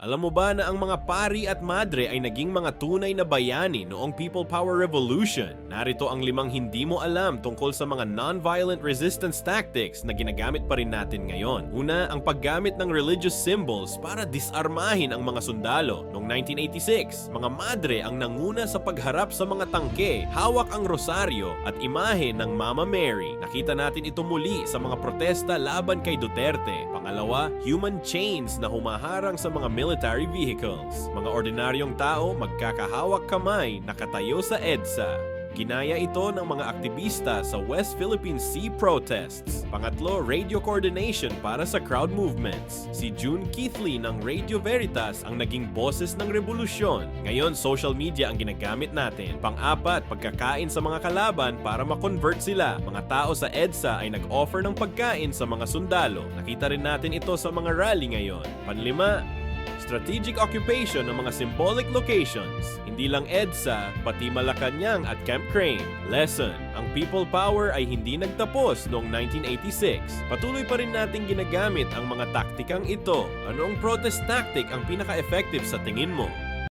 Alam mo ba na ang mga pari at madre ay naging mga tunay na bayani noong People Power Revolution? Narito ang 5 hindi mo alam tungkol sa mga non-violent resistance tactics na ginagamit pa rin natin ngayon. Una, ang paggamit ng religious symbols para disarmahin ang mga sundalo. Noong 1986, mga madre ang nanguna sa pagharap sa mga tangke, hawak ang rosaryo at imahe ng Mama Mary. Nakita natin ito muli sa mga protesta laban kay Duterte. Pangalawa, human chains na humaharang sa mga military vehicles. Mga ordinaryong tao magkakahawak kamay nakatayo sa EDSA. Ginaya ito ng mga aktivista sa West Philippine Sea protests. Pangatlo, radio coordination para sa crowd movements. Si June Keithley ng Radio Veritas ang naging boses ng revolusyon. Ngayon, social media ang ginagamit natin. Pang-apat, pagkakain sa mga kalaban para ma-convert sila. Mga tao sa EDSA ay nag-offer ng pagkain sa mga sundalo. Nakita rin natin ito sa mga rally ngayon. Panlima, strategic occupation ng mga symbolic locations. Hindi lang EDSA, pati Malacanang at Camp Crane. Lesson, ang people power ay hindi nagtapos noong 1986. Patuloy pa rin nating ginagamit ang mga taktikang ito. Ano ang protest tactic ang pinaka-effective sa tingin mo?